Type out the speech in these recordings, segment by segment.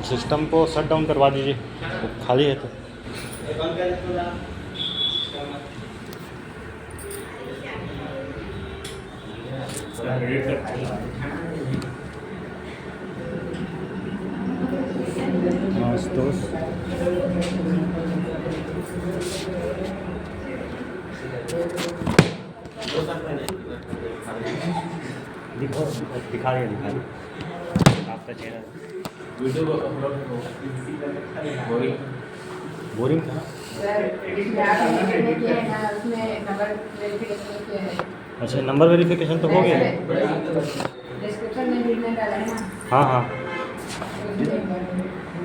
System को shut down करवा दीजिए, तो खाली है तो। दिखा रही आपका चेहरा बोरिंग था। अच्छा, नंबर वेरिफिकेशन तो हो गया है। हाँ हाँ,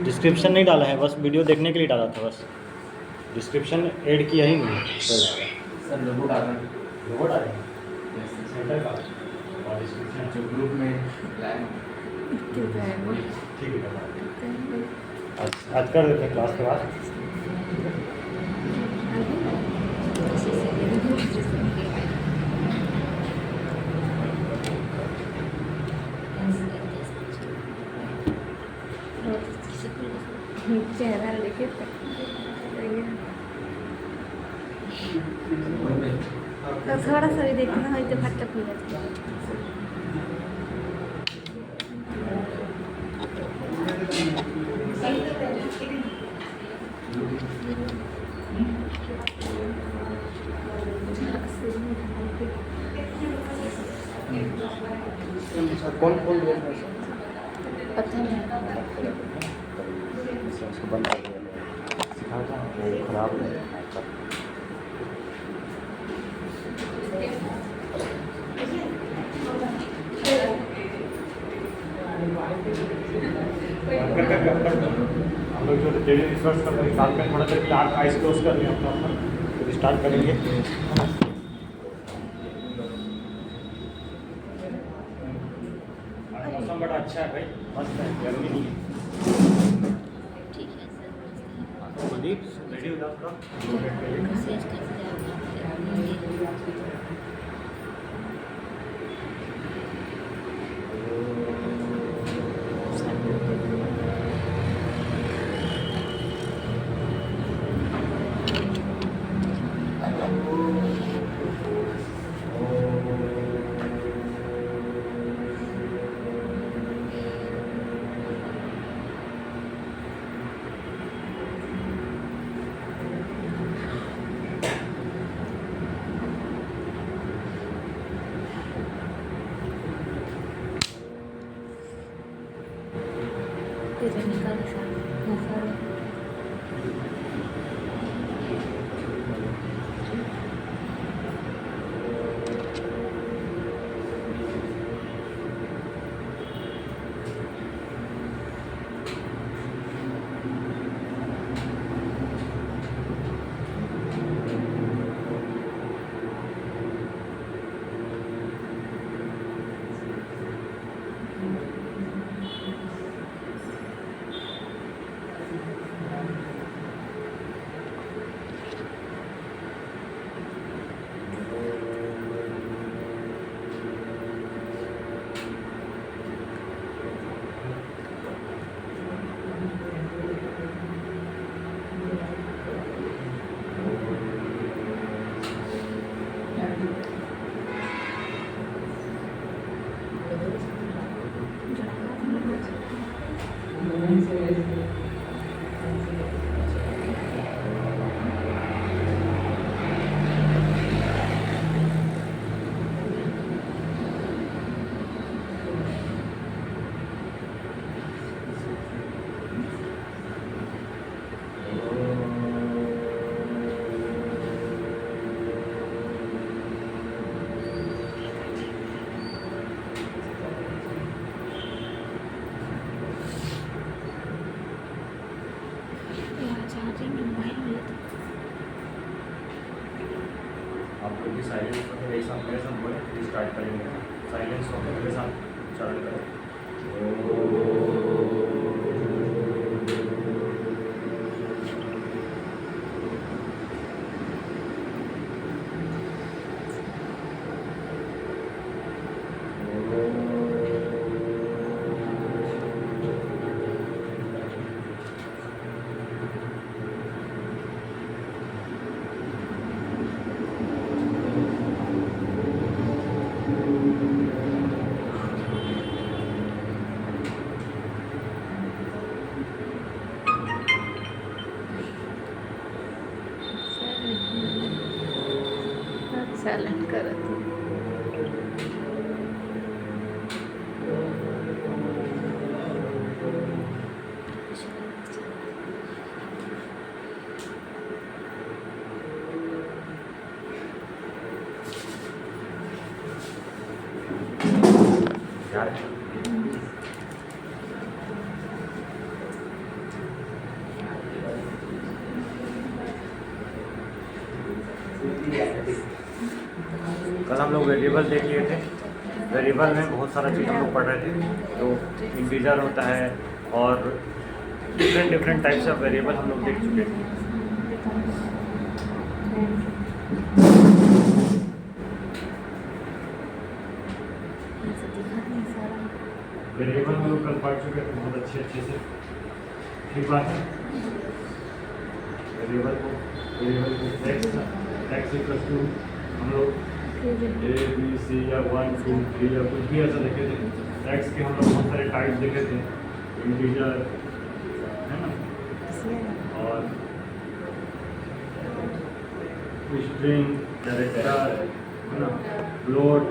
डिस्क्रिप्शन नहीं डाला है, बस वीडियो देखने के लिए डाला था बस। डिस्क्रिप्शन ऐड किया ही नहीं। सर लोगो डालना है, लोगो डालें सेंटर का और डिस्क्रिप्शन जो ग्रुप में लाए ठीक है। आज कर देते हैं क्लास के बाद। चेहरा लेके तो थोड़ा सा भी देखना हो तो फटक हो जाता है। कौन कौन पता नहीं उसको बंद कर दिया वो खराब है। हम लोग जो डेली रिसर्च करते हैं साथ में थोड़ा देर के लिए आँख आइस क्लोज कर लिया अपना फिर स्टार्ट करेंगे। मौसम बड़ा अच्छा है भाई, मस्त है, गर्मी नहीं है। प्रदीप रेडी हो जाओ आप लोग भी साइलेंस होकर मेरे साथ बोले स्टार्ट करेंगे। साइलेंस होकर मेरे साथ चालू करें। कल हम लोग वेरिएबल देख लिए थे। वेरिएबल में बहुत सारा चीज़ हम लोग पढ़ रहे थे, जो इंटीजर होता है और डिफरेंट टाइप्स ऑफ वेरिएबल हम लोग देख चुके थे। वेरिएबल हम लोग कल पढ़ चुके थे बहुत अच्छे से। ठीक बात है। वेरिएबल को एक्स इक्वल टू हम लोग ए बी सी या 1 2 3 या कुछ भी ऐसा देखे थे। एक्स के हम लोग बहुत सारे टाइप देखे थे, इंटीजर है ना, और स्ट्रिंग, कैरेक्टर है ना, फ्लोट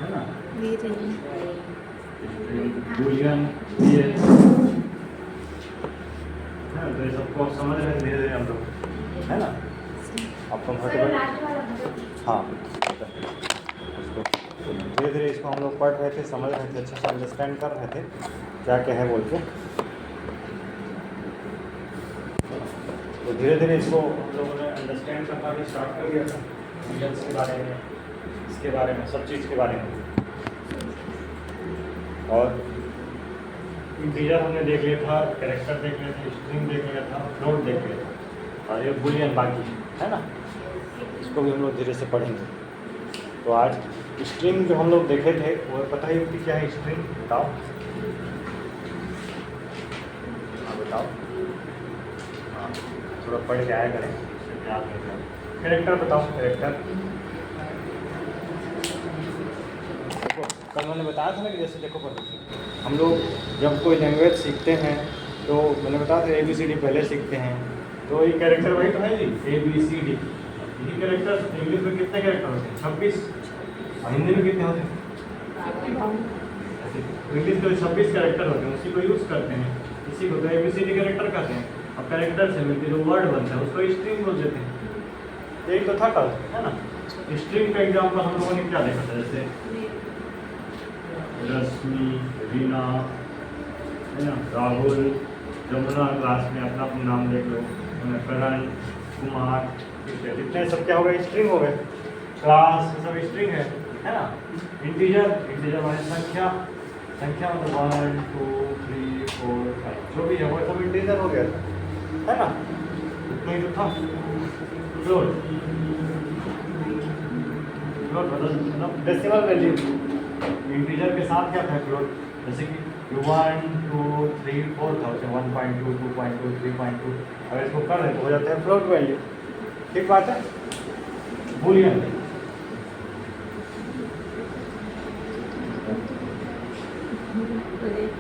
है ना, बूलियन, ये है। तो ये सबको समझ रहे हैं धीरे धीरे हम लोग, है ना। आप कंफर्टेबल, हाँ, उसको धीरे धीरे इसको हम लोग पढ़ रहे थे, समझ रहे थे, अच्छे से अंडरस्टैंड कर रहे थे क्या क्या है बोल के। तो धीरे धीरे इसको हम लोगों ने अंडरस्टैंड करना भी स्टार्ट कर दिया था, इंडियंस के बारे में, इसके बारे में, सब चीज़ के बारे में। और इंटीजर हमने देख लिया था, कैरेक्टर देख लिया था, स्ट्रिंग देख लिया था, फ्लोट देख लिया था, और ये बूलियन बाकी है ना, इसको भी हम लोग धीरे से पढ़ेंगे। तो आज स्ट्रिंग जो हम लोग देखे थे वो पता ही होती क्या है स्ट्रिंग, बताओ, हाँ बताओ, हाँ थोड़ा पढ़ के आया करें, याद रखें। कैरेक्टर बताओ, कैरेक्टर देखो कल मैंने बताया था ना कि जैसे देखो हम लोग जब कोई लैंग्वेज सीखते हैं तो मैंने बताया था ABCD पहले सीखते हैं, तो ये कैरेक्टर वही तो है जी, ABCD। यही कैरेक्टर इंग्लिश में कितने कैरेक्टर होते हैं? 26। और हिंदी में कितने होते हैं? इंग्लिश में 26 कैरेक्टर होते हैं, उसी को यूज़ करते हैं, इसी को तो ABCD कैरेक्टर कहते हैं। अब कैरेक्टर से मिलकर जो वर्ड बनता है उसको स्ट्रिंग बोल देते हैं। यही तो था कल, है ना। स्ट्रिंग का एग्जाम्पल हम लोगों ने क्या देखा था, जैसे रश्मि, रीना है ना, राहुल, जमुना, क्लास में अपना अपना नाम देख लो, करण, कुमार, जितने सब क्या हो गए, स्ट्रिंग हो गए। क्लास सब स्ट्रिंग है ना। इंटीजर माने संख्या मतलब 1 2 3 4 5 जो भी है वो सब इंटीजर हो गया है ना, इतना ही तो था। फ्लोट मतलब डेसिमल वैल्यू, इंटीजर के साथ क्या था फ्लोट, जैसे कि 1 2 3 4 था, उसे 1.2 2.2 3.2 अगर इसको कर दें तो हो जाता है फ्लोट वैल्यू। ठीक बात है।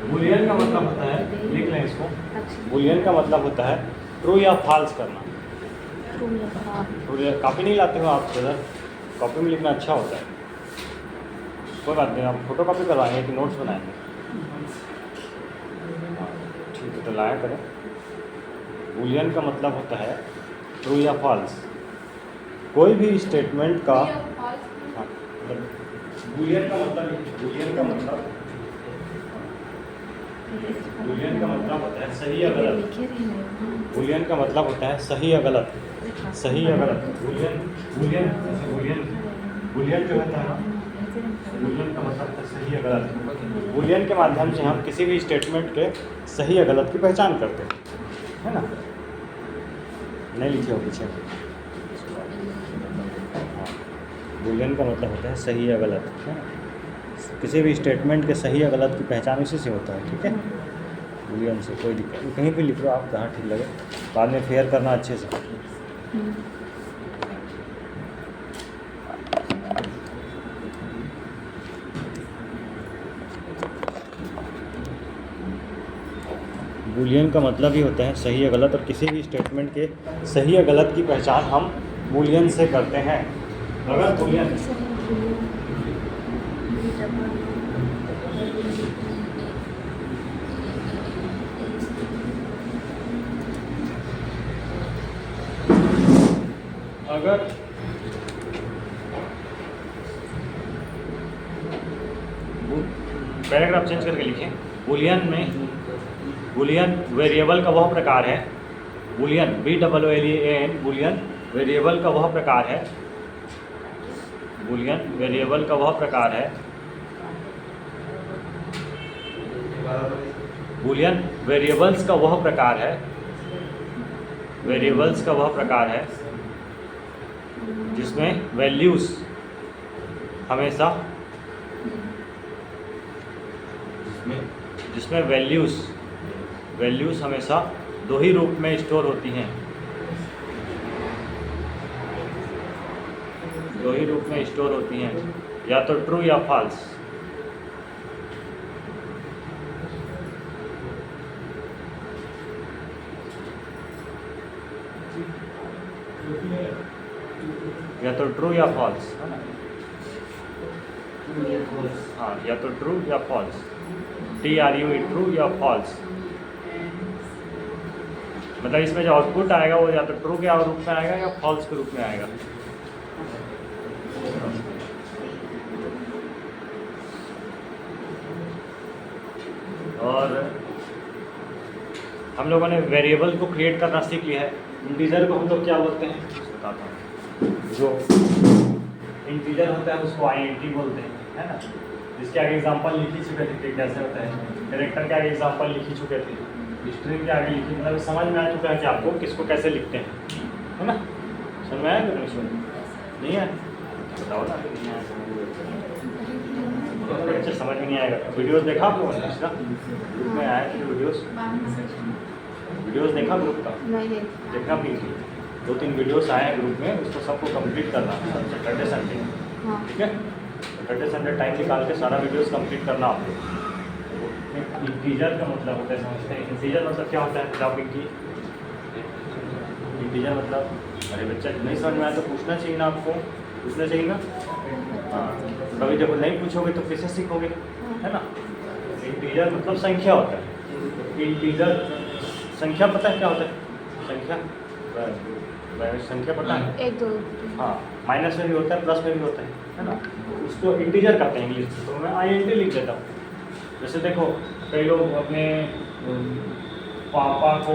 बूलियन का मतलब होता है, लिख लें इसको, बूलियन का मतलब होता है ट्रू या फॉल्स करना। ट्रू या कॉपी नहीं लाते हो आप इधर, कॉपी में लिखना अच्छा होता है, कोई बात नहीं, आप फोटो कॉपी करवाएंगे कि नोट्स बनाएंगे? ठीक है तो लाया करें। बूलियन का मतलब होता है ट्रू या फॉल्स, कोई भी स्टेटमेंट का, हाँ बूलियन का मतलब होता है सही या गलत। बूलियन का मतलब होता है सही या गलत, सही या गलत। बूलियन जो होता है ना, बूलियन का मतलब होता है सही या गलत। बूलियन के माध्यम से हम किसी भी स्टेटमेंट के सही या गलत की पहचान करते हैं, है ना। नहीं लिखे हो पीछे, बूलियन का मतलब होता है सही या गलत, है ना। किसी भी स्टेटमेंट के सही या गलत की पहचान इसी से होता है, ठीक है। बूलियन से कोई दिक्कत नहीं, कहीं भी लिख लो आप जहाँ ठीक लगे, बाद में फेयर करना अच्छे से। बूलियन का मतलब ही होता है सही या गलत, और किसी भी स्टेटमेंट के सही या गलत की पहचान हम बूलियन से करते हैं। अगर बूलियन पैराग्राफ चेंज करके लिखें। बूलियन वेरिएबल का वह प्रकार है, बूलियन BOOLEAN बूलियन वेरिएबल का वह प्रकार है, बूलियन वेरिएबल का वह प्रकार है, बूलियन वेरिएबल्स का वह प्रकार है, वेरिएबल्स का वह प्रकार है जिसमें वैल्यूज़ हमेशा जिसमें वैल्यूज़ हमेशा दो ही रूप में स्टोर होती हैं, दो ही रूप में स्टोर होती हैं, या तो ट्रू या फॉल्स। या तो ट्रू या फॉल्स, है ना? हाँ, या तो ट्रू या फॉल्स, TRUE ट्रू या फॉल्स। मतलब इसमें जो आउटपुट आएगा वो या तो ट्रू के रूप में आएगा या फॉल्स के रूप में आएगा। और हम लोगों ने वेरिएबल को क्रिएट करना सीख लिया है। इंटीजर को हम लोग क्या बोलते हैं बताता हूँ। जो इंटीजर होता है उसको INT बोलते हैं, है ना? जिसके आगे एग्जांपल लिखी चुके थे कि कैसे होता है। कैरेक्टर के आगे एग्जांपल लिखी चुके थे, स्ट्रिंग के आगे लिखी, मतलब समझ में आ चुका है कि आपको किसको कैसे लिखते हैं, है ना? समझ में आया कि नहीं है? बताओ ना। अच्छा, समझ में नहीं आएगा। वीडियोस देखा आप लोगों ने? ग्रुप में आया कि वीडियोस देखा ग्रुप का? देखना प्लीज। 2-3 वीडियोस आए हैं ग्रुप में, उसको सबको कंप्लीट करना सैटरडे संडे, ठीक है? सैटरडे संडे टाइम निकाल के सारा वीडियोस कंप्लीट करना आप लोग। इंटीजर का मतलब होता है, समझते हैं? इंटीजर मतलब क्या होता है? टॉपिक की इंटीजर मतलब, अरे बच्चा नहीं समझ में आया तो पूछना चाहिए ना, आपको पूछना चाहिए ना। हाँ, कभी जब नहीं पूछोगे तो कैसे सीखोगे, है ना? इंटीजर मतलब संख्या होता है। इंटीजर संख्या पता है क्या होता है? संख्या पता है? 1 2 हाँ, माइनस में भी होता है, प्लस में भी होता है ना? उसको इंटीजर कहते हैं इंग्लिश में, तो मैं INT लिख देता हूँ। जैसे देखो, कई लोग अपने पापा को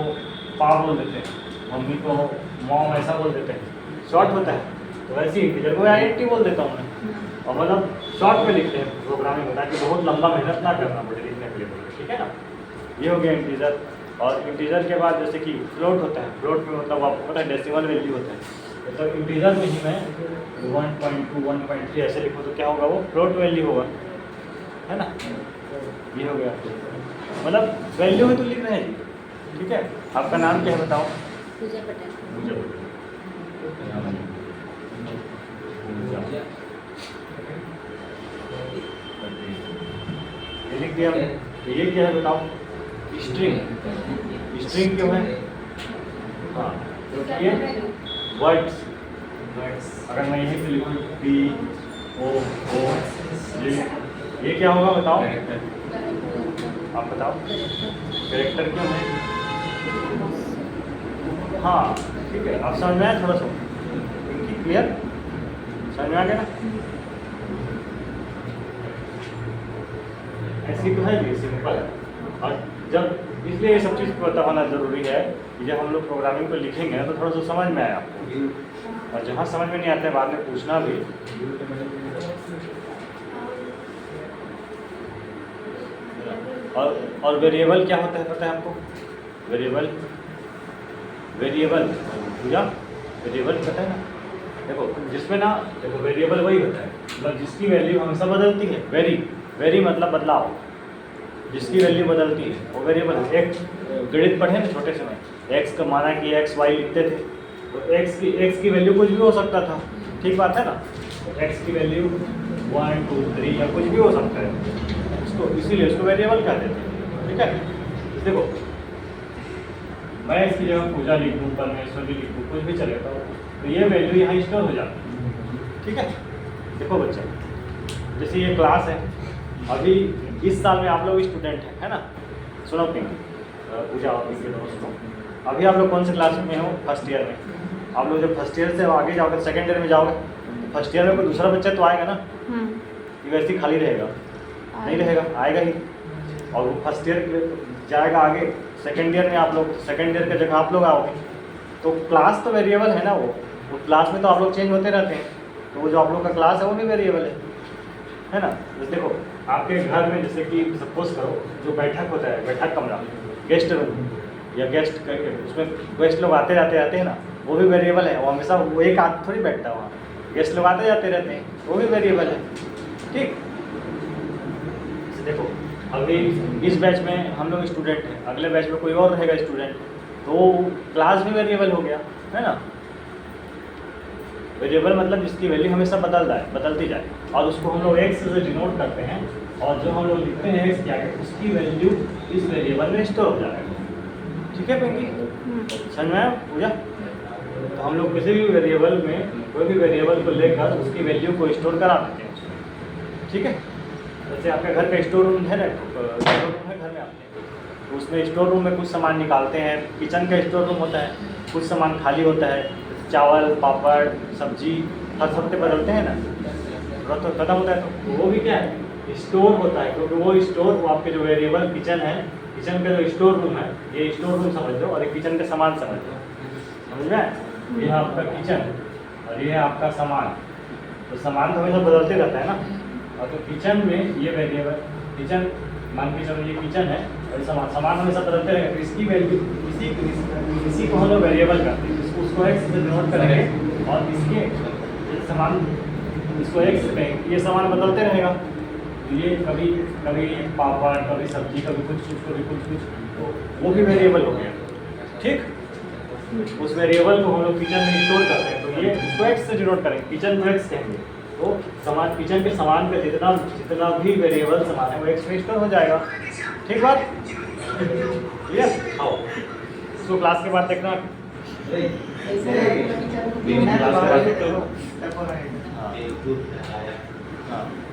पा बोल देते हैं, मम्मी को मॉम ऐसा बोल देते हैं, शॉर्ट होता है। तो वैसे इंटीजर को INT बोल देता हूँ मैं, और मतलब शॉर्ट में लिखते हैं प्रोग्रामिंग होता है कि बहुत लंबा मेहनत ना करना पड़े लिखने के लिए, ठीक है ना? ये हो गया इंटीजर। और इंटीजर के बाद जैसे कि फ्लोट होता है, फ्लोट में मतलब आपको पता है डेसिमल वैल्यू होता है। तो इंटीजर में ही मैं 1.2 1.3 ऐसे लिखूँ तो क्या होगा? वो फ्लोट वैल्यू होगा, है ना? ये हो गया, मतलब वैल्यू में तो लिख रहे हैं जी, ठीक है? आपका नाम क्या है बताओ? पूजा पटेल। मुझे लिख दिया। ये क्या है बताओ? स्ट्रिंग। स्ट्रिंग क्यों है? हाँ, तो ये वर्ड्स। अगर मैं यहीं पे लिखूँ POO, ये क्या होगा बताओ? आप बताओ। कैरेक्टर क्यों है? हाँ, ठीक है। आप समझ में आया थोड़ा सा? क्लियर? समझ में आ गया ना? ऐसी तो है भी सिंपल। और जब इसलिए ये सब चीज़ पता होना ज़रूरी है कि जब हम लोग प्रोग्रामिंग को लिखेंगे तो थोड़ा सा समझ में आए आपको, और जहाँ समझ में नहीं आता है बाद में पूछना भी। और वेरिएबल क्या होता है पता है आपको? वेरिएबल पूजा वेरिएबल पता है ना? देखो जिसमें ना, देखो वेरिएबल वही होता है मतलब जिसकी वैल्यू हमेशा बदलती है। वेरी मतलब बदलाव, जिसकी वैल्यू बदलती है वो वेरिएबल। एक गणित पढ़े ना छोटे से में, x का माना कि XY लिखते थे, तो x की वैल्यू कुछ भी हो सकता था, ठीक बात है ना? तो x की वैल्यू 1 2 3 या कुछ भी हो सकता है, उसको इसीलिए उसको वेरिएबल कहते थे, ठीक है? देखो मैं इसकी जगह पूजा लिख दूँ, परमेश्वर भी लिख दूँ, कुछ भी चलेगा, तो ये वैल्यू यहाँ स्टोर हो जाती है, ठीक है? देखो बच्चा, जैसे ये क्लास है, अभी इस साल में आप लोग स्टूडेंट हैं, है ना? सुनो पिंकी, पूजा और पिंकी दोनों सुनो। अभी आप लोग कौन से क्लास में हो? फर्स्ट ईयर में। आप लोग जब फर्स्ट ईयर से आगे जाओगे, सेकेंड ईयर में जाओगे, फर्स्ट ईयर में कोई दूसरा बच्चा तो आएगा ना? कि वैसे ही खाली रहेगा? नहीं रहेगा, आएगा ही। और वो फर्स्ट ईयर जाएगा आगे, सेकेंड ईयर में आप लोग, सेकेंड ईयर की जगह आप लोग आओगे। तो क्लास तो वेरिएबल है ना, वो क्लास में तो आप लोग चेंज होते रहते हैं, तो वो जो आप लोग का क्लास है वो भी वेरिएबल है ना। जैसे देखो आपके घर में, जैसे कि सपोज करो जो बैठक होता है, बैठक कमरा, गेस्ट रूम या गेस्ट उसमें गेस्ट लोग आते जाते रहते हैं ना, वो भी वेरिएबल है। वो हमेशा वो एक आदमी थोड़ी बैठता है वहाँ, गेस्ट लोग आते जाते रहते हैं, वो भी वेरिएबल है। ठीक, देखो अभी इस बैच में हम लोग स्टूडेंट हैं, अगले बैच में कोई और रहेगा स्टूडेंट, तो क्लास भी वेरिएबल हो गया है ना। वेरिएबल मतलब जिसकी वैल्यू हमेशा बदलती जाए, और उसको हम लोग एक्स से डिनोट करते हैं, और जो हम लोग लिखते हैं एक्स के आगे, उसकी वैल्यू इस वेरिएबल में स्टोर हो जाएगा। ठीक है पिंकी, समझ में आया पूजा? तो हम लोग किसी भी वेरिएबल में कोई भी वेरिएबल को लेकर उसकी वैल्यू को स्टोर करा देते हैं। ठीक है, जैसे आपके घर का स्टोर रूम है ना, स्टोर रूम है घर में आपके, तो उसमें स्टोर रूम में कुछ सामान निकालते हैं। किचन का स्टोर रूम होता है, कुछ सामान खाली होता है, चावल पापड़ सब्जी हर हफ्ते बदलते हैं ना, तो खत्म होता है, तो वो भी क्या है, स्टोर होता है। क्योंकि वो स्टोर, वो आपके जो वेरिएबल किचन है, किचन का जो स्टोर रूम है, ये स्टोर रूम समझ लो, और एक किचन के सामान समझ लो, समझ में? ये है आपका किचन और ये है आपका सामान। तो सामान तो हमेशा बदलते रहता है ना, और तो किचन में ये वेरिएबल किचन, मान के चलो ये किचन है और सामान हमेशा बदलते रहेगा, तो इसकी वैल्यू इसी को हम लोग वेरिएबल करते हैं, उसको एक्स से डिनोट करेंगे, और इसके सामान इसको एक्स कहेंगे, ये सामान बदलते रहेगा। ये कभी कभी पापड़, कभी सब्जी, कभी कुछ कभी कुछ, तो वो भी वेरिएबल हो गया। ठीक, उस वेरिएबल को हम लोग किचन में स्टोर करते हैं, तो ये इसको एक्स से डिनोट करेंगे, किचन को एक्स कहेंगे। तो सामान, किचन के सामान पे जितना भी वेरिएबल सामान है वो एक्स में स्टोर हो जाएगा। ठीक बात, क्लियर? आओ इसको क्लास के बाद देखना,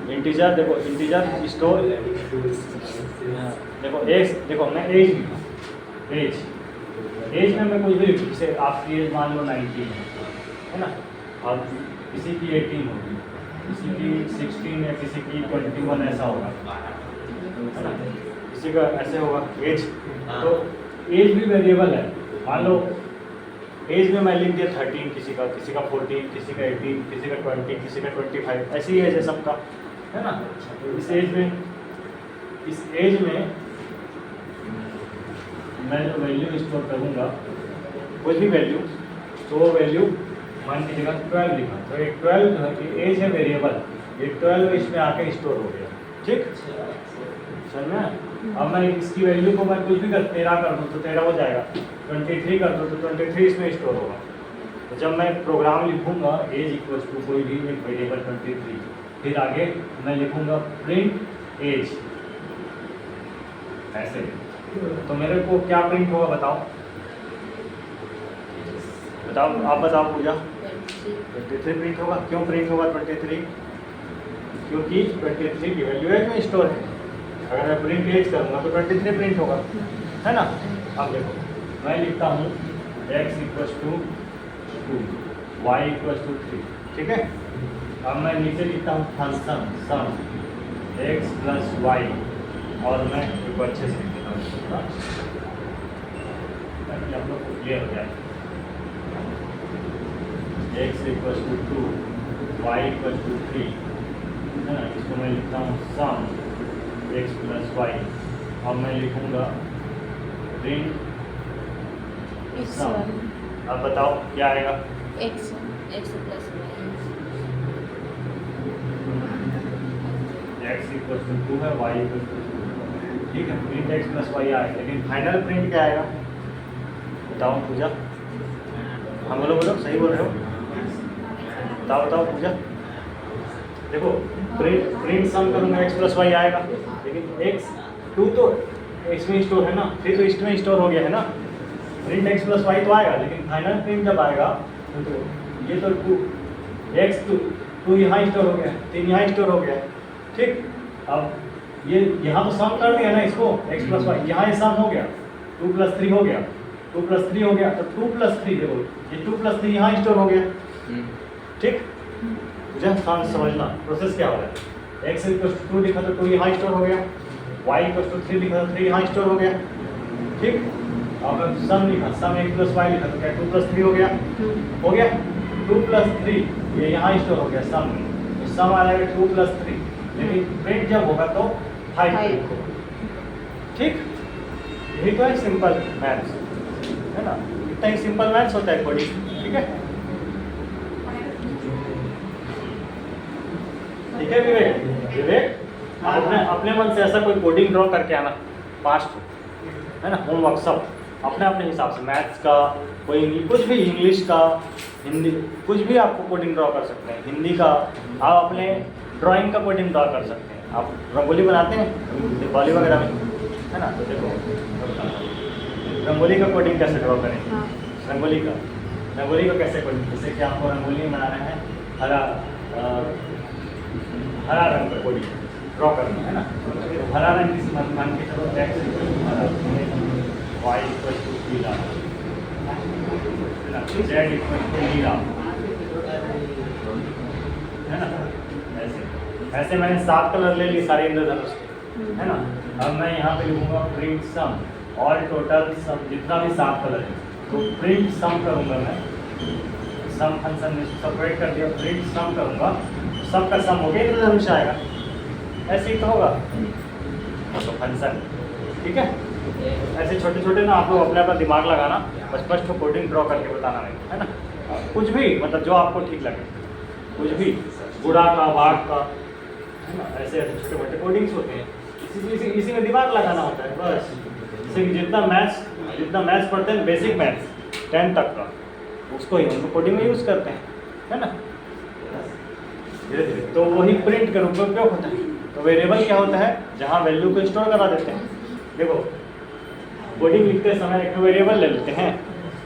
इंटीजर देखो, इंटीजर स्टोर देखो एज, देखो मैं एज में मैं कुछ भी, जैसे आपकी एज मान लो 19 है ना, और किसी की 18 होगी, किसी की 16 या किसी की 21, ऐसा होगा है ना, किसी का ऐसे होगा एज। तो एज भी वेरिएबल है। मान लो एज में मैं लिख दिया 13, किसी का 14, किसी का 18, किसी का 20, किसी का 25, ऐसी ही एज है सबका, है ना। तो इस एज में मैं जो वैल्यू स्टोर करूँगा, कुछ भी वैल्यू, तो वो वैल्यू मान की जगह 12 लिखा, तो ये 12 जो है कि एज है वेरिएबल, ये 12 इसमें आके स्टोर हो गया। ठीक, समझ में? अब मैं इसकी वैल्यू को मैं कुछ भी 13 कर दूँ तो 13 हो जाएगा, 23 कर दूँ तो 23 इसमें स्टोर होगा। तो जब मैं प्रोग्राम लिखूँगा एज इक्वल्स टू कोई भी एक वेरिएबल 23, फिर आगे मैं लिखूँगा प्रिंट एज, ऐसे। तो मेरे को क्या प्रिंट होगा बताओ, आप बताओ पूजा। 23 प्रिंट होगा। क्यों प्रिंट होगा 23? क्योंकि 23 की वैल्यू एज में स्टोर है। अगर मैं प्रिंट एज करूँगा तो 23 प्रिंट होगा, है ना। अब देखो मैं लिखता हूँ x equals to 2, y equals to 3, ठीक है। अब मैं नीचे लिखता हूँ function sum x plus y, और मैं इसको अच्छे से लिखता हूँ ताकि आप लोग को क्लियर हो जाए। x equals to 2, y equals to 3, है ना। इसको मैं लिखता हूँ सम x प्लस y। अब मैं लिखूँगा प्रिंट सम। अब बताओ क्या आएगा? x plus x equal to 2 है, y इक्वल टू 2, ठीक है। प्रिंट x प्लस y आएगा, लेकिन फाइनल प्रिंट क्या आएगा बताओ पूजा? हाँ बोलो बोलो, सही बोल रहे हो, बताओ बताओ पूजा। देखो प्रिंट सम करूँगा x प्लस y आएगा, लेकिन x 2 तो इसमें स्टोर है ना, 3 तो इसमें स्टोर हो गया है ना। प्रिंट x प्लस y तो आएगा, लेकिन फाइनल प्रिंट जब आएगा तो ये तो 2 यहाँ स्टोर हो गया, 3 यहाँ स्टोर हो गया, ठीक। अब ये यहाँ तो सम कर दिया ना इसको, x प्लस वाई, यहाँ ये सम हो गया, 2 प्लस 3 हो गया, 2 प्लस 3 हो गया, तो 2 प्लस 3 देखो ये 2 प्लस 3 यहाँ स्टोर हो गया, ठीक। मुझे समझना प्रोसेस क्या हो रहा है। x इक्वल टू 2 लिखा तो 2 यहाँ स्टोर हो गया, y इक्वल टू 3 लिखा तो 3 यहाँ स्टोर हो गया। ठीक, अब सम लिखा, सम x प्लस y लिखा तो क्या 2 प्लस 3 हो गया, हो गया 2 प्लस 3 ये यहाँ स्टोर हो गया सम में, तो सम आ जाएगा 2 प्लस 3, लेकिन प्रिंट जब होगा तो 5 प्रिंट होगा। ठीक, यही तो है सिंपल मैथ्स, है ना, इतना ही सिंपल मैथ्स होता है कोडिंग। ठीक है, ठीक है विवेक, विवेक अपने अपने मन से ऐसा कोई कोडिंग ड्रॉ करके आना, पास्ट है ना, होमवर्क सब अपने अपने हिसाब से, मैथ्स का कोई कुछ भी, इंग्लिश का, हिंदी, कुछ भी आपको कोडिंग ड्रॉ कर सकते हैं, हिंदी का आप अपने ड्राइंग का कोडिंग ड्रॉ कर सकते हैं। आप रंगोली बनाते हैं दिवाली वगैरह में, है ना, तो देखो रंगोली का कोडिंग कैसे ड्रॉ करें, रंगोली का कैसे कोडिंग, जैसे कि आपको रंगोली बनाना है, हरा रंग का कोडिंग ड्रॉ करना है ना, तो हरा रंग किसी मान के चलो y इक्वल टू पीला, z इक्वल टू नीला, है ना, ऐसे मैंने 7 कलर ले ली सारे इंद्रधनुष के, है ना। अब मैं यहाँ पे लिखूंगा प्रिंट सम, ऑल टोटल सम जितना भी 7 कलर है, तो प्रिंट सम करूँगा मैं, सम फंक्शन में सेपरेट कर दिया, प्रिंट सम करूँगा, सब का सम हो गया इंद्रधनुष आएगा, ऐसे ही तो होगा तो फंक्शन। ठीक है, ऐसे छोटे छोटे ना आप लोग अपने अपना दिमाग लगाना, बस फर्स्ट को कोडिंग ड्रॉ करके बताना नहीं, है ना, कुछ भी मतलब जो आपको ठीक लगे, कुछ भी, बुढ़ा का, बाघ का, है ना, ऐसे ऐसे छोटे मोटे कोडिंग्स होते हैं, इसी में दिमाग लगाना होता है बस। जैसे कि जितना मैथ्स पढ़ते हैं बेसिक मैथ्स 10 तक का, उसको ही उनको कोडिंग में यूज़ करते हैं, है ना, धीरे धीरे। तो वही प्रिंट का रूप में उपयोग होता है। तो वेरिएबल क्या होता है, जहाँ वैल्यू को स्टोर करा देते हैं। देखो कोडिंग लिखते समय एक वेरिएबल ले लेते हैं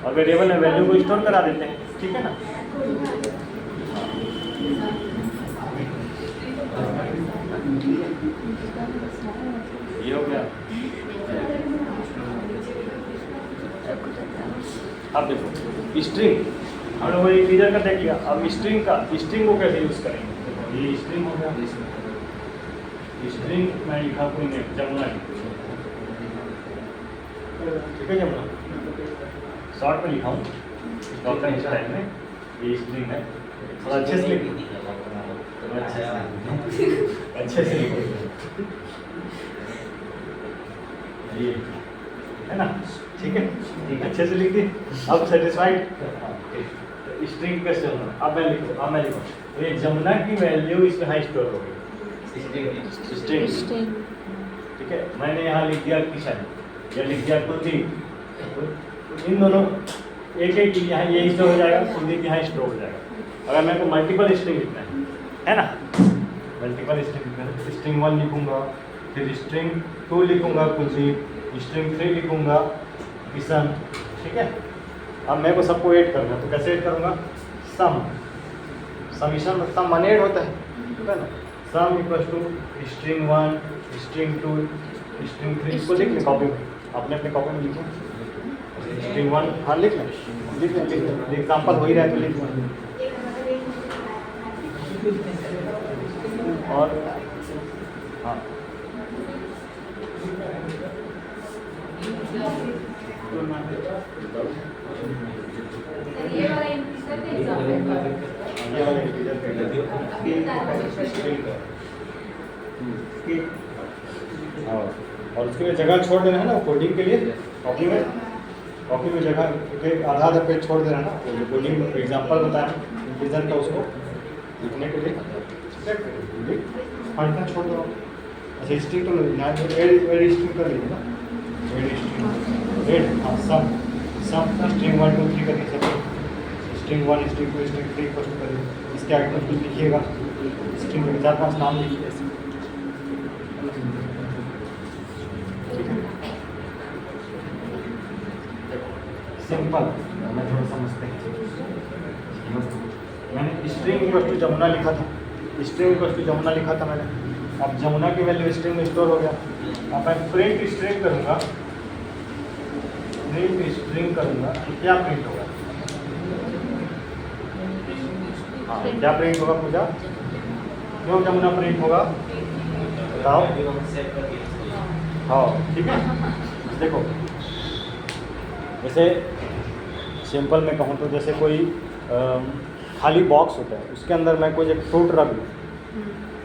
और वेरिएबल में वैल्यू को स्टोर करा देते हैं, ठीक है ना। ये हो गया। अब देखो स्ट्रिंग, हम लोग इंटीजर का देख लिया, अब स्ट्रिंग को कैसे यूज करेंगे। ये स्ट्रिंग हो गया, स्ट्रिंग मैं लिखा कोई नहीं, जमुना, ठीक है, जमुना शॉर्ट में लिखा हूँ डॉक्टर स्टाइल में। ये स्ट्रिंग है, थोड़ा अच्छे से लिखो, अच्छे से लिखो, ये है ना, ठीक है, अच्छे से लिख दी। अब सेटिस्फाइड, स्ट्रिंग कैसे होना, अब मैं लिखूँ तो ये जमुना की वैल्यू इसमें हाई स्टोर हो गई, स्ट्रिंग, ठीक है। मैंने यहाँ लिख दिया किशन, या लिख दिया कुलदीप, तो इन दोनों एक एक यहाँ ये स्टोर हो जाएगा, कुलदीप यहाँ स्टोर हो जाएगा। अगर मेरे को मल्टीपल स्ट्रिंग लिखना है ना, मल्टीपल स्ट्रिंग, स्ट्रिंग 1 लिखूँगा, फिर स्ट्रिंग 2 लिखूँगा कुलदीप, स्ट्रिंग 3 लिखूँगा किशन, ठीक है। अब मेरे को सबको ऐड करना है, तो कैसे ऐड करूँगा, सम अनएड होता है, ठीक है ना। Sum equal to string 1, string 2, string 3, इसको लिख लें कॉपी में, अपने अपने कॉपी में लिखें स्ट्रिंग 1, हाँ लिख लें, एग्जाम्पल हो ही रहा है तो लिख लें। और हाँ ये वाला इंटीजर का और उसके लिए जगह छोड़ देना है ना कोडिंग के लिए, कॉपी में जगह आधा पेज छोड़ देना है ना, जो कोडिंग एग्जांपल बताया इंटीजर का, उसको लिखने के लिए फंक्शन छोड़ दो। अच्छा स्ट्रिंग तो एड स्ट्रिंग कर लीजिए ना, एड हाँ, सम स्ट्रिंग 1 2 3 करके सब स्ट्रिंग 1 स्ट्रिंग 2 स्ट्रिंग 3 पोस्ट करिए, इसके आगे कुछ लिखिएगा, स्ट्रिंग में 4-5 नाम लिखिए, ठीक है। सिंपल, मैं थोड़ा समझते हैं। मैंने स्ट्रिंग इक्वल टू जमुना लिखा था, मैंने। अब जमुना की वैल्यू स्ट्रिंग में स्टोर हो गया। अब मैं प्रिंट स्ट्रिंग करूँगा, तो क्या प्रिंट होगा, हाँ क्या प्रिंट होगा पूजा, क्यों जमुना प्रिंट होगा, बताओ। सेव कर दिया। हाँ ठीक है। देखो जैसे सिंपल में कहूँ तो जैसे कोई खाली बॉक्स होता है, उसके अंदर मैं कोई एक फ्रूट रख लूँ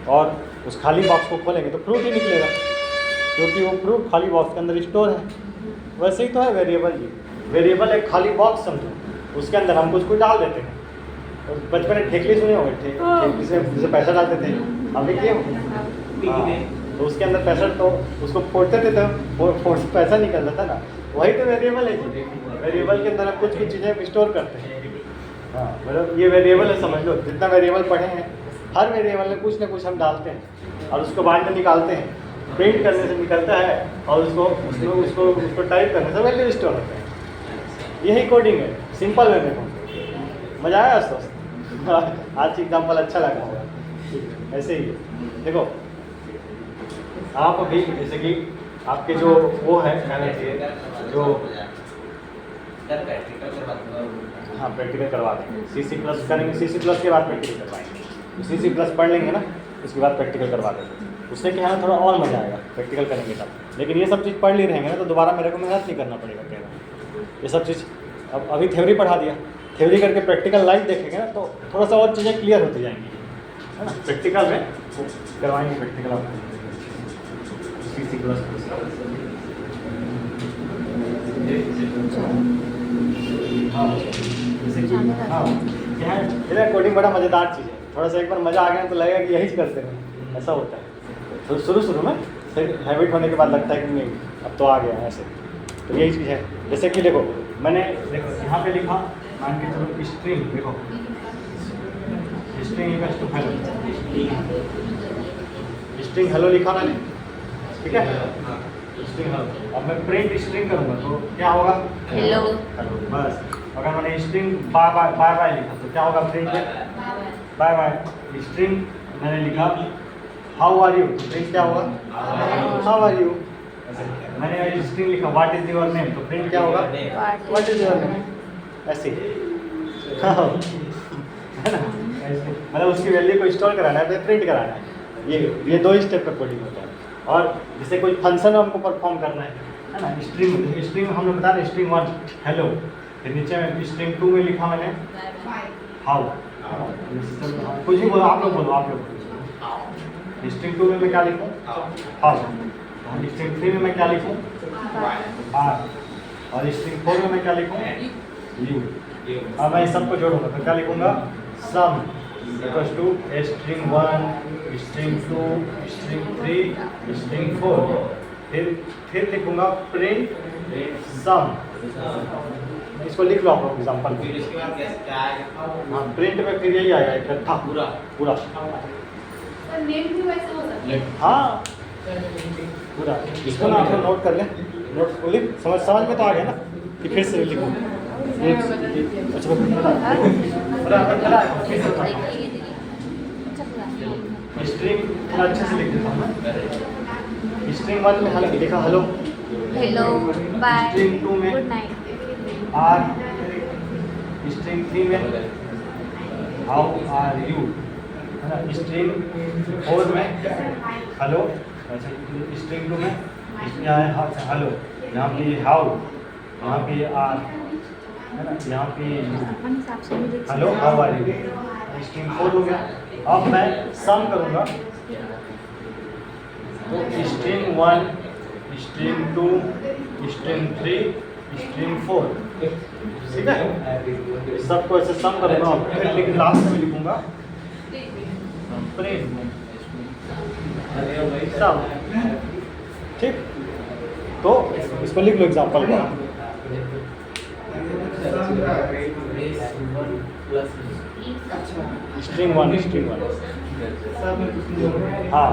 और उस खाली बॉक्स को खोलेंगे तो फ्रूट ही निकलेगा, क्योंकि वो फ्रूट खाली बॉक्स के अंदर स्टोर है। वैसे ही तो है वेरिएबल जी। वेरिएबल एक खाली बॉक्स समझो, उसके अंदर हम कुछ डाल देते हैं। और बचपन में ठेकली सुने होंगे, ठेकली से जिसे पैसा डालते थे, आपने किए होंगे। हाँ, तो उसके अंदर पैसा तो उसको फोड़ते थे तो फोड़ से पैसा निकलता था ना, वही तो वेरिएबल है जी। वेरिएबल के अंदर हम कुछ कुछ चीज़ें स्टोर करते हैं। हाँ मतलब ये वेरिएबल है, समझ लो। जितना वेरिएबल पढ़े हैं, हर वेरिएबल में कुछ ना कुछ हम डालते हैं और उसको बाद में निकालते हैं। प्रिंट करने से निकलता है और उसको टाइप करने से वैल्यू स्टोर होता है। यही कोडिंग है, सिंपल वे में। मज़ा आया दोस्त? आज की एग्जाम्पल अच्छा लगा होगा। ऐसे ही है। देखो आप अभी जैसे कि आपके जो वो है जो हाँ प्रैक्टिकल करवा देंगे, C++ करेंगे, C++ के बाद प्रैक्टिकल करवाएंगे। C++ पढ़ लेंगे ना, उसके बाद प्रैक्टिकल करवा देंगे। उससे क्या है ना, थोड़ा और मज़ा आएगा प्रैक्टिकल करेंगे तब। लेकिन ये सब चीज़ पढ़ ली रहेंगे ना तो दोबारा मेरे को मेहनत नहीं करना पड़ेगा कहना। ये सब चीज़ अब अभी थ्योरी पढ़ा दिया, थ्योरी करके प्रैक्टिकल लाइव देखेंगे ना तो थोड़ा सा और चीज़ें क्लियर होती जाएंगी, है ना। प्रैक्टिकल में करवाएंगे प्रैक्टिकल आप C++। हाँ जैसे कि हाँ क्या है, कोडिंग बड़ा मज़ेदार चीज़ है। थोड़ा सा एक बार मज़ा आ गया तो लगेगा कि यही करते हैं, ऐसा होता है। तो शुरू में फिर हैबिट होने के बाद लगता है कि नहीं अब तो आ गया है ऐसे। तो यही चीज़ है। जैसे कि देखो मैंने यहाँ पे लिखा, मान के चलो स्ट्रिंग, देखो string equals to hello, string hello लिखा मैंने, ठीक है। स्ट्रिंग हेलो, अब मैं प्रिंट स्ट्रिंग करूँगा तो क्या होगा? हेलो। हेलो बस। अगर मैंने स्ट्रिंग बाय बाय लिखा तो क्या होगा? Print bye bye. स्ट्रिंग मैंने लिखा हाउ आर यू, तो प्रिंट क्या होगा? How are you. मैंने स्ट्रिंग लिखा व्हाट इज योर नेम, तो प्रिंट क्या होगा? What is your name. ऐसे हाँ है ना, मतलब उसकी वैल्यू को स्टोर कराना है तो प्रिंट कराना है। ये दो स्टेप पर कोडिंग होता है। और जैसे कोई फंक्शन हमको परफॉर्म करना है ना, स्ट्रिंग हमने बता दें स्ट्रिंग 1 हेलो, फिर नीचे में स्ट्रिंग 2 में लिखा मैंने हाउ। कुछ भी बोलो, आप लोग बोलो। स्ट्रिंग 2 में मैं क्या लिखूँ? हाउ। स्ट्रिंग 3 में मैं क्या लिखूँ? आर। और स्ट्रिंग 4 में मैं क्या लिखूँ? यू। अब मैं सबको जोड़ूंगा तो क्या लिखूंगा? Sum equals to string 1 string 2 string 3 string 4। फिर लिखूंगा प्रिंट सम। इसको लिख लो आप लोग एग्जाम्पल। फिर इसके बाद क्या आएगा? हाँ प्रिंट में फिर यही आएगा इकट्ठा पूरा। नेम भी वैसे हो सकता है। हाँ पूरा। इसको ना आप लोग नोट कर लें, नोट को लिख समझ में तो आ गया ना कि फिर से लिखो। अच्छा स्ट्रिंग थोड़ा अच्छे से लिख देता हूँ। स्ट्रिंग 1 में हालांकि लिखा हेलो, हेलो बाय स्ट्रिंग 2 में गुड नाइट, आर, स्ट्रिंग 3 में हाउ आर यू, है ना। स्ट्रिंग 4 में हेलो, अच्छा स्ट्रिंग 2 में यहाँ है हेलो, यहाँ पे हाउ, यहाँ पे आर, है ना, यहाँ पे अपन हिसाब से भी देख सकते hello how are you. String 4 हो गया। अब मैं सम करूँगा तो स्ट्रिंग 1 स्ट्रिंग 2 स्ट्रिंग 3 स्ट्रिंग 4, ठीक है। सबको ऐसे सम करूँगा, फिर लेकिन लास्ट में लिखूँगा प्रिंट सम, ठीक। तो इसको लिख लो एग्जाम्पल का। स्ट्रिंग 1 हाँ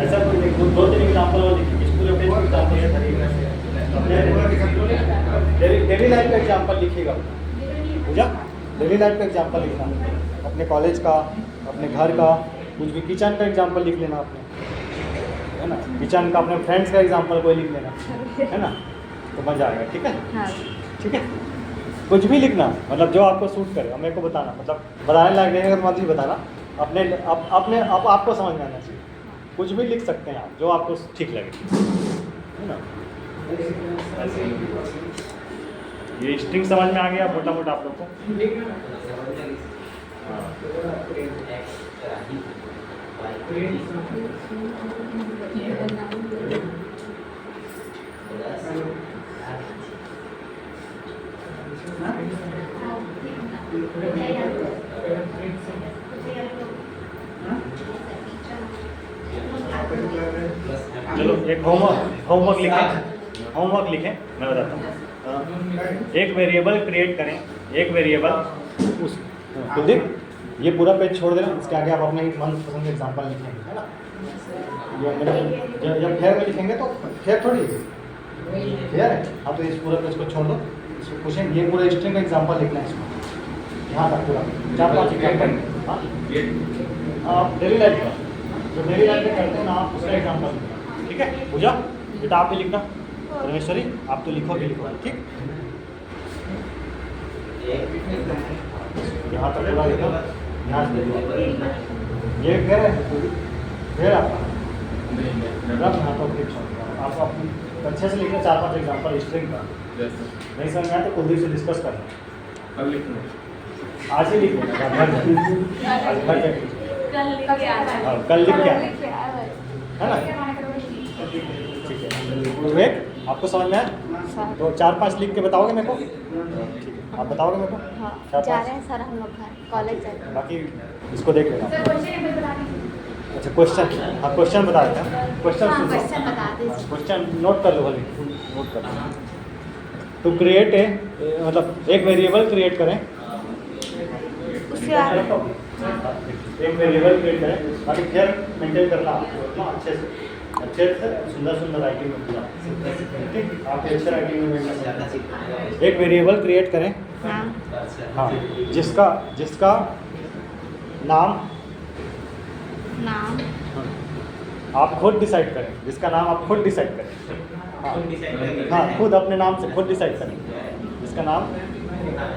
ऐसा कोई दो तीन एग्जाम्पल और लिखिए। इस पूरे पेज में एग्जाम्पल है, डेली लाइफ का एग्जाम्पल लिखिएगा। पूजा डेली लाइफ का एग्जाम्पल लिखना, अपने कॉलेज का, अपने घर का, कुछ भी किचन का एग्जाम्पल लिख लेना आपने, है ना। किचन का अपने फ्रेंड्स का एग्जाम्पल कोई लिख लेना, है ना, तो मज़ा आएगा। ठीक है हाँ। ठीक है। कुछ भी लिखना, मतलब जो आपको सूट करे और मेरे को बताना, मतलब बताने लायक रहेगा तो मत ही बताना, अपने अब आपको समझ में आना चाहिए। कुछ भी लिख सकते हैं आप जो आपको ठीक लगे, है ना। ये स्ट्रिंग समझ में आ गया मोटा मोटा आप लोग को। चलो एक होमवर्क लिखें मैं बताता हूँ। एक वेरिएबल क्रिएट करें, एक वेरिएबल उस कुलदीप ये पूरा पेज छोड़ देना, इसके आगे आप अपने मनपसंद एग्जाम्पल लिखेंगे, है ना। ये मेरे जब फेयर में लिखेंगे तो फेयर थोड़ी फेयर है, आप तो इस पूरा पेज को छोड़ दो, इसको पूछें ये पूरा स्ट्रिंग का एग्जाम्पल लिखना है इसमें, यहाँ तक पूरा 4-5 एग्जाम्पल। हाँ आप डेली लाइफ का जो डेली लाइफ में करते हैं ना आप उसका एग्जाम्पल, ठीक है। पूजा बेटा आप भी लिखना, परमेश्वरी आप तो लिखोगे, ठीक। यहाँ तक पूरा लिखो, यहाँ से ये फेयर है, फेयर आपका यहाँ तो क्लिक छोड़ आप अपनी अच्छे से लिखना 4-5 एग्जाम्पल स्ट्रिंग का। नहीं समझ में आया तो कुलदीप से डिस्कस करना, अब लिखना आज ही लिख लेना, घर जाके कल लिख के आना, है ना। ठीक है विवेक आपको समझ में आया तो 4-5 लिख के बताओगे मेरे को, ठीक है आप बताओगे मेरे को। हाँ जा रहे हैं सर हम लोग घर कॉलेज जा रहे हैं। बाकी इसको देख लेना। अच्छा क्वेश्चन, हाँ क्वेश्चन बता देते हैं, हाँ क्वेश्चन बता दीजिए। क्वेश्चन नोट कर लो, भले नोट कर लो। तो क्रिएट है मतलब एक वेरिएबल क्रिएट करें, उसके बाद एक वेरिएबल क्रिएट करें, बाकी फिर मेंटेन करना अच्छे से सुंदर राइटिंग में पूरा, ठीक। आप अच्छे राइटिंग में मेंटेन करना। एक वेरिएबल क्रिएट करें, हाँ जिसका नाम आप खुद डिसाइड करें, जिसका नाम आप खुद डिसाइड करें, हाँ खुद अपने नाम से खुद डिसाइड करें, जिसका नाम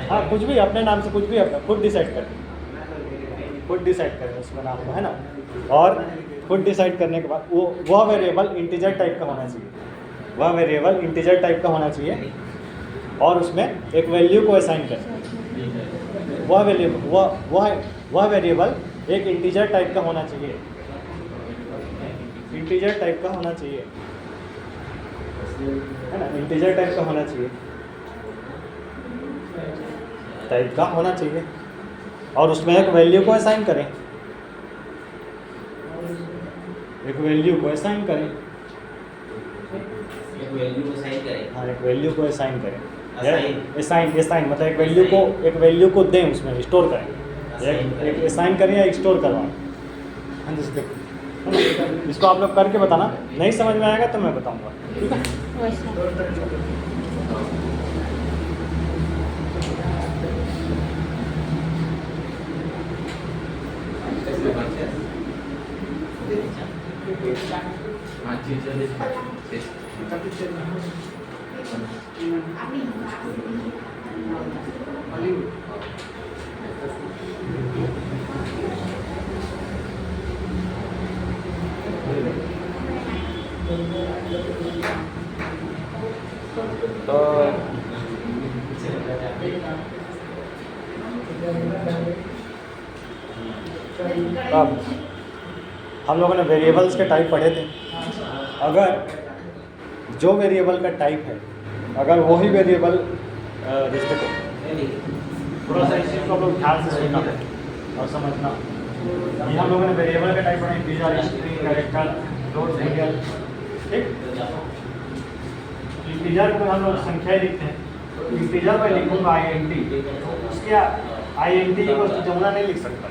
हाँ कुछ भी अपने नाम से कुछ भी अपना खुद डिसाइड करें उसका नाम को, है ना। और खुद डिसाइड करने के बाद वह वेरिएबल इंटीजर टाइप का होना चाहिए, वह वेरिएबल इंटीजर टाइप का होना चाहिए और उसमें एक वैल्यू को असाइन करें। वह वेरिएबल एक इंटीजर टाइप का होना चाहिए, इंटीजर टाइप का होना चाहिए, है ना। इंटीजर टाइप का होना चाहिए, और उसमें एक वैल्यू को असाइन करें, एक वैल्यू को साइन करें, असाइन मतलब एक वैल्यू को दें, उसमें स्टोर करें, एक असाइन करें या स्टोर करवाएं। इसको आप लोग करके बताना, नहीं समझ में आएगा तो मैं बताऊंगा, ठीक है। तो अब हम लोगों ने वेरिएबल्स के टाइप पढ़े थे। अगर जो वेरिएबल का टाइप है, अगर वही वेरिएबल जैसे थोड़ा सा इस चीज़ को आप लोग ध्यान से सुनना और समझना। ये हम लोगों ने वेरिएबल का टाइप पढ़ा, integer, string, character, float, integer, ठीक। इंटीजर को हम लोग संख्या लिखते हैं, तो इंटीजर में लिखूंगा INT, उसके INT को जमुना नहीं लिख सकता,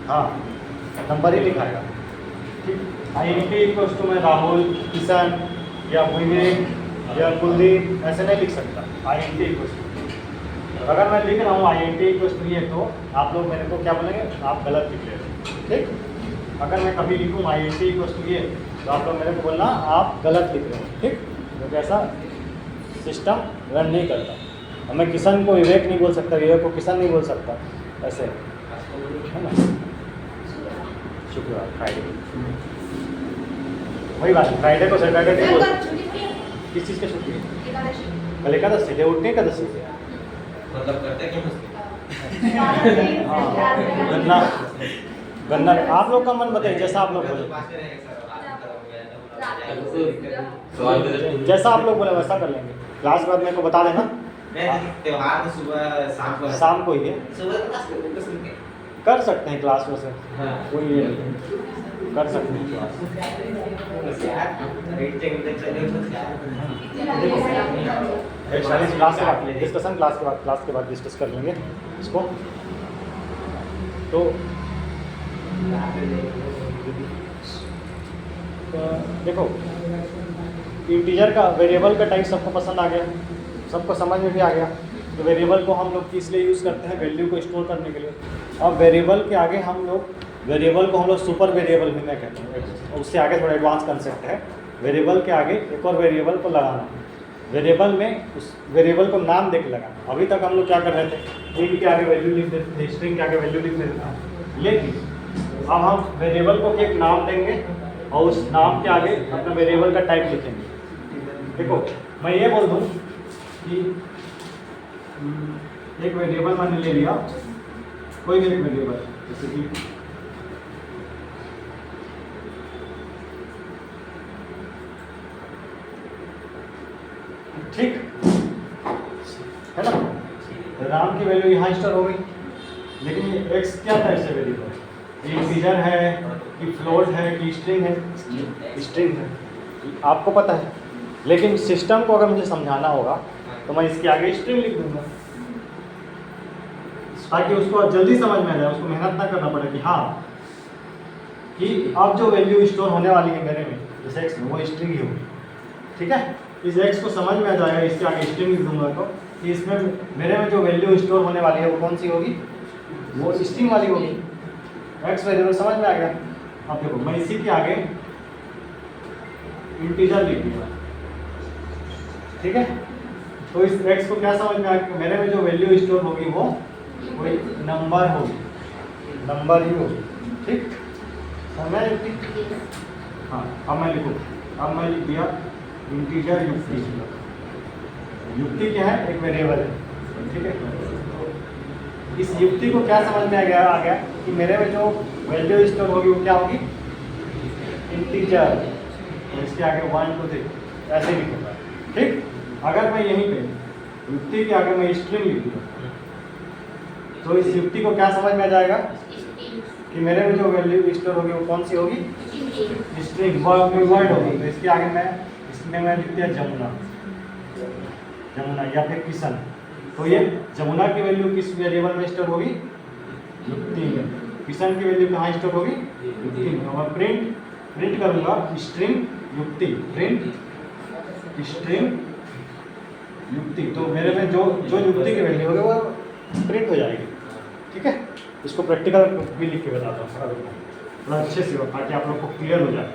हाँ नंबर ही लिखाएगा, ठीक। INT इक्वल्स टू मैं राहुल, किशन या विवेक या कुलदीप ऐसे नहीं लिख सकता, INT इक्वल्स टू। अगर मैं लिख रहा हूँ INT इक्वल्स टू ये, तो आप लोग मेरे को क्या बोलेंगे, आप गलत लिख रहे हो, ठीक। अगर मैं कभी लिखूँ INT इक्वल्स टू ये, तो आप लोग मेरे को बोलना आप गलत लिख रहे हो, ठीक। क्योंकि ऐसा सिस्टम रन नहीं करता, अब मैं किशन को विवेक नहीं बोल सकता, विवेक को किशन नहीं बोल सकता, ऐसे है ना। शुक्रवार फ्राइडे, वही बात है, फ्राइडे को सैटरडे नहीं बोल। किस चीज़ की छुट्टी है? कल एकादशी है, उठने एकादशी है। मतलब करते क्या उसके? हाँ, गन्ना गन्ना आप लोग का मन बताइए, जैसा आप लोग बोले, जैसा आप लोग बोले वैसा कर लेंगे। क्लास के बाद मेरे को बता देना। त्योहार तो सुबह शाम को ही है, सुबह क्लास करते कर सकते हैं क्लास में से, हाँ। कोई ये नहीं, कर सकते हैं क्लास। क्लास के बाद डिस्कशन, क्लास के बाद डिस्कस कर लेंगे इसको। तो देखो, इंटीजर का वेरिएबल का टाइप सबको पसंद आ गया, सबको समझ में भी आ गया। तो वेरिएबल को हम लोग किस लिए यूज़ करते हैं? वैल्यू को स्टोर करने के लिए। अब वेरिएबल के आगे हम लोग सुपर वेरिएबल भी मैं कहते हैं, उससे आगे थोड़ा एडवांस कंसेप्ट है। वेरिएबल के आगे एक और वेरिएबल को लगाना, वेरिएबल में उस वेरिएबल को नाम दे के लगाना। अभी तक हम लोग क्या कर रहे थे, इंट के आगे वैल्यू लिख देते थे, स्ट्रिंग के आगे वैल्यू लिख देते थे, लेकिन अब हम वेरिएबल को एक नाम देंगे और उस नाम के आगे अपना वेरिएबल का टाइप लिखेंगे। देखो, मैं ये बोल दूँ कि एक वेरिएबल मैंने ले लिया, कोई भी एक वेरिएबल, जैसे कि ठीक है ना, राम की वैल्यू यहाँ स्टोर हो गई, लेकिन ये एक्स क्या टाइप से वेरिएबल है? इंटीजर है कि फ्लोट है कि स्ट्रिंग है? स्ट्रिंग है, आपको पता है। लेकिन सिस्टम को अगर मुझे समझाना होगा तो मैं इसके आगे स्ट्रिंग लिख दूंगा, ताकि उसको जल्दी समझ में आ जाए, उसको मेहनत ना करना पड़े कि हाँ कि अब जो वैल्यू स्टोर होने वाली है मेरे में, जैसे एक्स में, वो स्ट्रिंग ही होगी। ठीक है, इस एक्स को समझ में आ जाएगा, इसके आगे स्ट्रिंग लिख दूंगा तो कि इसमें मेरे में जो वैल्यू स्टोर होने वाली है वो कौन सी होगी? वो स्ट्रिंग वाली होगी। एक्स वेरिएबल समझ में आ गया। अब देखो, मैं इसी के आगे इंटीजर लिख दिया, ठीक है। तो इस एक्स को क्या समझ में आ गया? मेरे में जो वैल्यू स्टोर होगी वो कोई नंबर होगी, नंबर ही होगी। ठीक, अब मैं हाँ, अब मैं लिखूँ, अब मैं लिख दिया इंटीजर युक्ति। युक्ति क्या है? एक वेरिएबल है, ठीक है। तो इस युक्ति को क्या समझ में आ गया कि मेरे में जो वैल्यू स्टोर होगी वो क्या होगी? इंटीजर। तो इसके आगे 1 2 3 ऐसे लिखूंगा। ठीक, अगर मैं यहीं पे युक्ति के आगे मैं स्ट्रिंग लिख दूँ तो इस युक्ति को क्या समझ में आ जाएगा कि मेरे में जो वैल्यू स्टोर होगी वो कौन सी होगी? स्ट्रिंग, वर्ड होगी। तो इसके आगे इसमें मैं लिख दिया जमुना, जमुना या फिर किशन। तो ये जमुना की वैल्यू किस वेरिएबल में स्टोर होगी? युक्ति में। किशन की वैल्यू कहाँ स्टोर होगी? युक्ति में। और प्रिंट करूँगा स्ट्रिंग युक्ति, प्रिंट स्ट्रिंग युक्ति। तो मेरे में जो युक्ति की वैल्यू होगी वो प्रिंट हो जाएगी। ठीक है, इसको प्रैक्टिकल भी लिख के बताता हूँ थोड़ा अच्छे से, ताकि आप लोग को क्लियर हो जाए।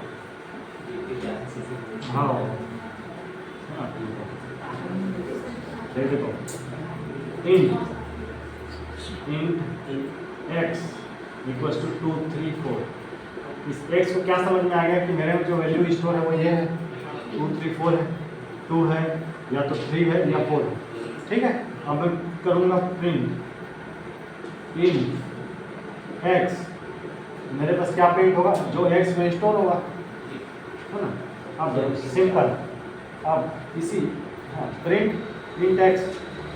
हाँ, देखो, इंट एक्स इक्वल्स टू 2 3 4। इस एक्स को क्या समझ में आ गया कि मेरे में जो वैल्यू स्टोर है वो ये है, 2 3 4 है, 2 है या तो 3 है या 4 है। ठीक है, अब मैं करूँगा प्रिंट इंट एक्स। मेरे पास क्या प्रिंट होगा? जो एक्स में स्टोर होगा, है ना। अब सिंपल, अब इसी प्रिंट इंट एक्स।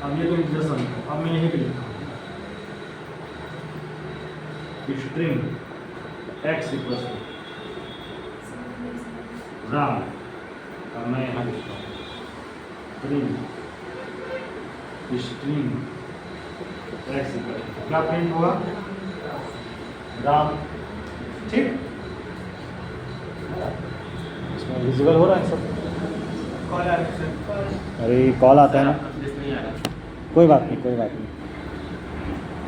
अब ये तो इंटरेशन है, अब मैं यहीं पे लिखता हूँ string x equals to Ram. अब मैं यहाँ लिखता हूँ print string x equals to, क्या प्रिंट होगा? राम। ठीक, इसमें विजिबल हो रहा है सब? कॉल आ रहा है सर। अरे कॉल आता है ना, नहीं आ रहा। कोई बात नहीं, कोई बात नहीं।